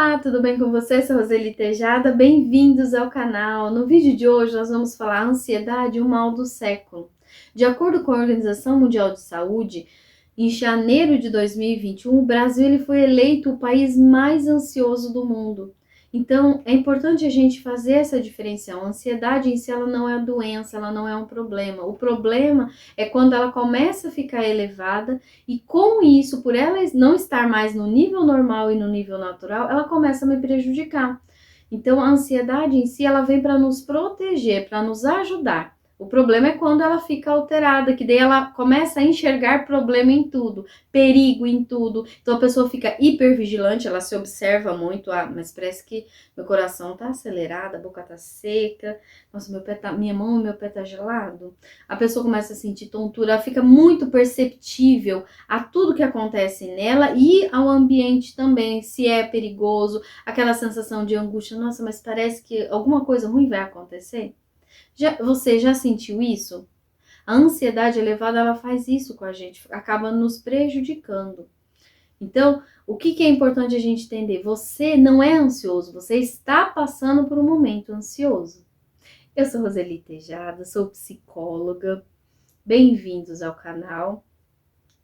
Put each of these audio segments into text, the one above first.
Olá, tudo bem com você? Sou Roseli Tejada, bem-vindos ao canal. No vídeo de hoje nós vamos falar a ansiedade, o mal do século. De acordo com a Organização Mundial de Saúde, em janeiro de 2021, o Brasil ele foi eleito o país mais ansioso do mundo. Então, é importante a gente fazer essa diferenciação. A ansiedade em si ela não é doença, ela não é um problema. O problema é quando ela começa a ficar elevada e com isso, por ela não estar mais no nível normal e no nível natural, ela começa a me prejudicar. Então, a ansiedade em si, ela vem para nos proteger, para nos ajudar. O problema é quando ela fica alterada, que daí ela começa a enxergar problema em tudo, perigo em tudo. Então a pessoa fica hipervigilante, ela se observa muito. Ah, mas parece que meu coração tá acelerado, a boca tá seca, nossa, minha mão, meu pé tá gelado. A pessoa começa a sentir tontura, ela fica muito perceptível a tudo que acontece nela e ao ambiente também, se é perigoso, aquela sensação de angústia, nossa, mas parece que alguma coisa ruim vai acontecer. Você já sentiu isso? A ansiedade elevada, ela faz isso com a gente, acaba nos prejudicando. Então, o que é importante a gente entender? Você não é ansioso, você está passando por um momento ansioso. Eu sou Roseli Tejada, sou psicóloga, bem-vindos ao canal.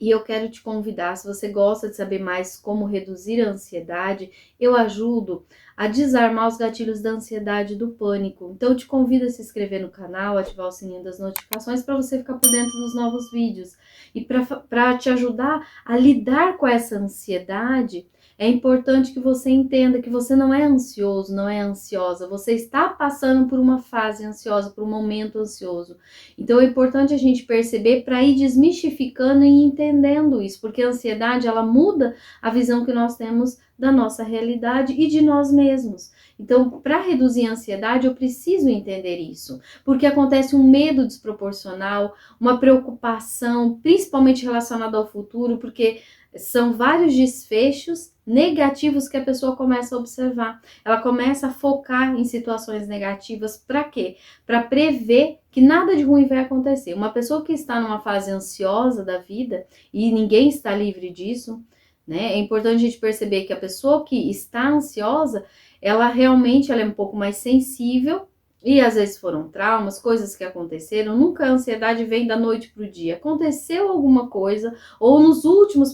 E eu quero te convidar, se você gosta de saber mais como reduzir a ansiedade, eu ajudo a desarmar os gatilhos da ansiedade e do pânico. Então eu te convido a se inscrever no canal, ativar o sininho das notificações para você ficar por dentro dos novos vídeos. E para te ajudar a lidar com essa ansiedade, é importante que você entenda que você não é ansioso, não é ansiosa, você está passando por uma fase ansiosa, por um momento ansioso. Então é importante a gente perceber para ir desmistificando e entendendo isso, porque a ansiedade ela muda a visão que nós temos da nossa realidade e de nós mesmos. Então, para reduzir a ansiedade, eu preciso entender isso, porque acontece um medo desproporcional, uma preocupação, principalmente relacionada ao futuro, porque são vários desfechos negativos que a pessoa começa a observar. Ela começa a focar em situações negativas. Para quê? Para prever que nada de ruim vai acontecer. Uma pessoa que está numa fase ansiosa da vida, e ninguém está livre disso, né? É importante a gente perceber que a pessoa que está ansiosa, ela realmente ela é um pouco mais sensível, e às vezes foram traumas, coisas que aconteceram. Nunca a ansiedade vem da noite para o dia. Aconteceu alguma coisa, ou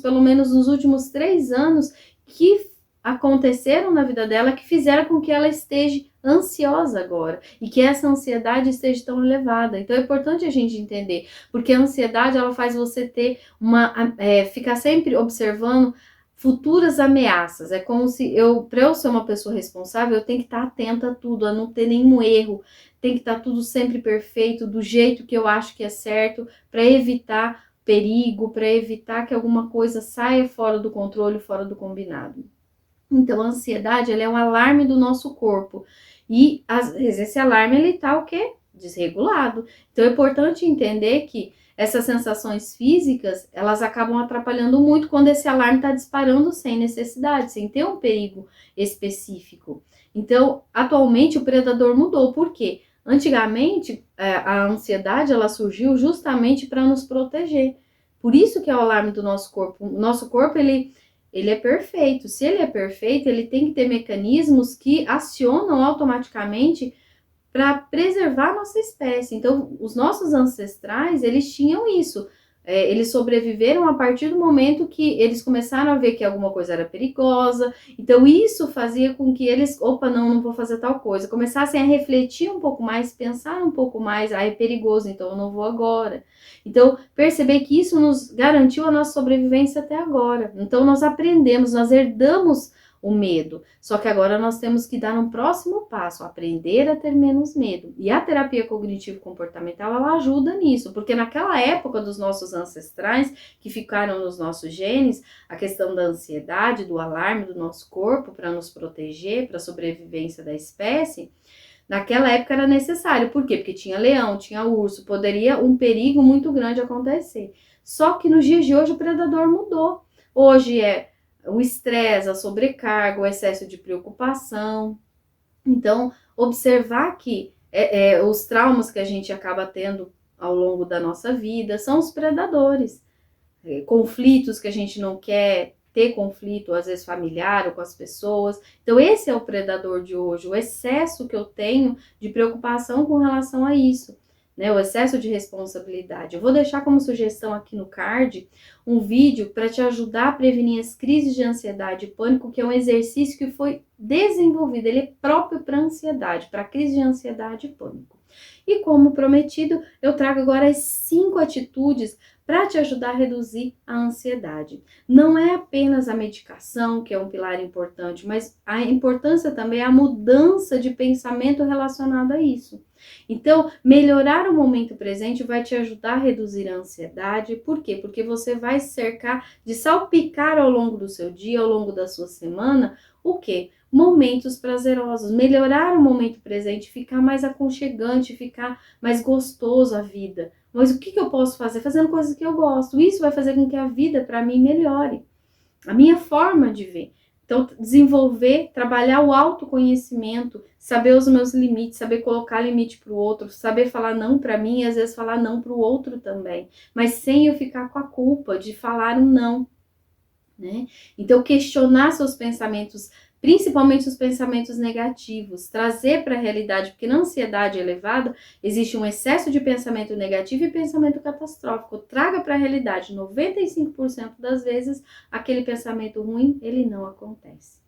pelo menos nos últimos 3 anos, que aconteceram na vida dela que fizeram com que ela esteja ansiosa agora e que essa ansiedade esteja tão elevada. Então é importante a gente entender, porque a ansiedade ela faz você ter ficar sempre observando futuras ameaças. É como se para eu ser uma pessoa responsável, eu tenho que estar atenta a tudo, a não ter nenhum erro, tem que estar tudo sempre perfeito, do jeito que eu acho que é certo, para evitar perigo, para evitar que alguma coisa saia fora do controle, fora do combinado. Então, a ansiedade ela é um alarme do nosso corpo. E, às vezes, esse alarme ele tá o quê? Desregulado. Então, é importante entender que essas sensações físicas, elas acabam atrapalhando muito quando esse alarme está disparando sem necessidade, sem ter um perigo específico. Então, atualmente, o predador mudou. Por quê? Antigamente, a ansiedade ela surgiu justamente para nos proteger. Por isso que é o alarme do nosso corpo. O nosso corpo, ele é perfeito. Se ele é perfeito, ele tem que ter mecanismos que acionam automaticamente para preservar a nossa espécie. Então, os nossos ancestrais, eles tinham isso. Eles sobreviveram a partir do momento que eles começaram a ver que alguma coisa era perigosa. Então, isso fazia com que eles, não vou fazer tal coisa. Começassem a refletir um pouco mais, pensar um pouco mais. É perigoso, então eu não vou agora. Então, perceber que isso nos garantiu a nossa sobrevivência até agora. Então, nós aprendemos, nós herdamos o medo. Só que agora nós temos que dar um próximo passo, aprender a ter menos medo. E a terapia cognitivo-comportamental, ela ajuda nisso, porque naquela época dos nossos ancestrais, que ficaram nos nossos genes, a questão da ansiedade, do alarme do nosso corpo para nos proteger, para a sobrevivência da espécie, naquela época era necessário. Por quê? Porque tinha leão, tinha urso, poderia um perigo muito grande acontecer. Só que nos dias de hoje o predador mudou. Hoje é o estresse, a sobrecarga, o excesso de preocupação. Então, observar que os traumas que a gente acaba tendo ao longo da nossa vida são os predadores. Conflitos que a gente não quer ter conflito, às vezes familiar ou com as pessoas. Então esse é o predador de hoje, o excesso que eu tenho de preocupação com relação a isso, né? O excesso de responsabilidade. Eu vou deixar como sugestão aqui no card um vídeo para te ajudar a prevenir as crises de ansiedade e pânico, que é um exercício que foi desenvolvido, ele é próprio para ansiedade, para crise de ansiedade e pânico. E como prometido, eu trago agora as 5 atitudes para te ajudar a reduzir a ansiedade. Não é apenas a medicação, que é um pilar importante, mas a importância também é a mudança de pensamento relacionado a isso. Então, melhorar o momento presente vai te ajudar a reduzir a ansiedade. Por quê? Porque você vai se cercar de salpicar ao longo do seu dia, ao longo da sua semana, o quê? Momentos prazerosos, melhorar o momento presente, ficar mais aconchegante, ficar mais gostoso a vida. Mas o que eu posso fazer? Fazendo coisas que eu gosto. Isso vai fazer com que a vida para mim melhore. A minha forma de ver. Então, desenvolver, trabalhar o autoconhecimento, saber os meus limites, saber colocar limite para o outro, saber falar não para mim e às vezes falar não para o outro também. Mas sem eu ficar com a culpa de falar um não, né? Então, questionar seus pensamentos, principalmente os pensamentos negativos, trazer para a realidade, porque na ansiedade elevada existe um excesso de pensamento negativo e pensamento catastrófico. Traga para a realidade, 95% das vezes aquele pensamento ruim, ele não acontece.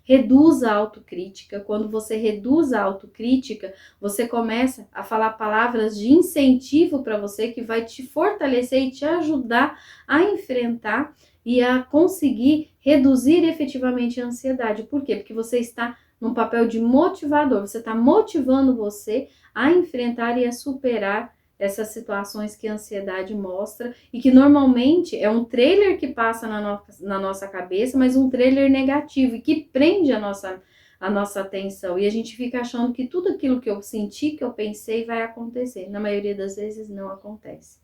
Reduza a autocrítica. Quando você reduz a autocrítica, você começa a falar palavras de incentivo para você que vai te fortalecer e te ajudar a enfrentar e a conseguir reduzir efetivamente a ansiedade. Por quê? Porque você está num papel de motivador, você está motivando você a enfrentar e a superar essas situações que a ansiedade mostra e que normalmente é um trailer que passa na nossa cabeça, mas um trailer negativo e que prende a nossa atenção e a gente fica achando que tudo aquilo que eu senti, que eu pensei vai acontecer. Na maioria das vezes não acontece.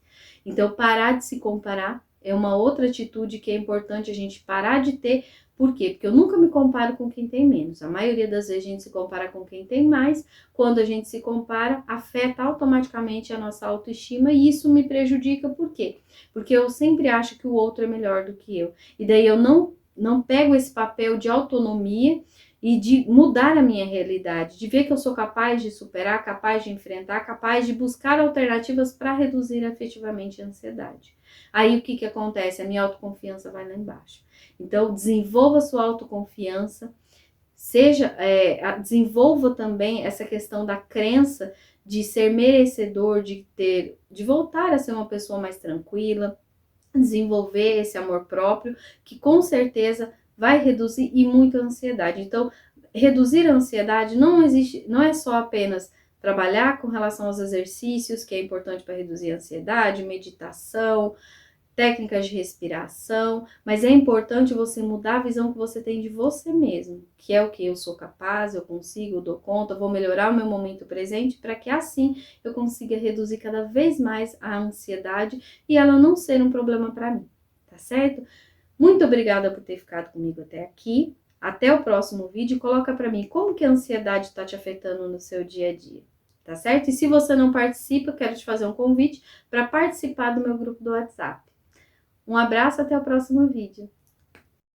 Então parar de se comparar é uma outra atitude que é importante a gente parar de ter. Por quê? Porque eu nunca me comparo com quem tem menos. A maioria das vezes a gente se compara com quem tem mais. Quando a gente se compara, afeta automaticamente a nossa autoestima e isso me prejudica. Por quê? Porque eu sempre acho que o outro é melhor do que eu. E daí eu não pego esse papel de autonomia e de mudar a minha realidade, de ver que eu sou capaz de superar, capaz de enfrentar, capaz de buscar alternativas para reduzir efetivamente a ansiedade. Aí o que acontece? A minha autoconfiança vai lá embaixo. Então, desenvolva sua autoconfiança, desenvolva também essa questão da crença de ser merecedor, de voltar a ser uma pessoa mais tranquila, desenvolver esse amor próprio, que com certeza vai reduzir e muito a ansiedade. Então, reduzir a ansiedade não é só apenas trabalhar com relação aos exercícios, que é importante para reduzir a ansiedade, meditação, técnicas de respiração, mas é importante você mudar a visão que você tem de você mesmo, que é o que eu sou capaz, eu consigo, eu dou conta, vou melhorar o meu momento presente para que assim eu consiga reduzir cada vez mais a ansiedade e ela não ser um problema para mim, tá certo? Muito obrigada por ter ficado comigo até aqui. Até o próximo vídeo. Coloca para mim como que a ansiedade está te afetando no seu dia a dia, tá certo? E se você não participa, eu quero te fazer um convite para participar do meu grupo do WhatsApp. Um abraço, até o próximo vídeo.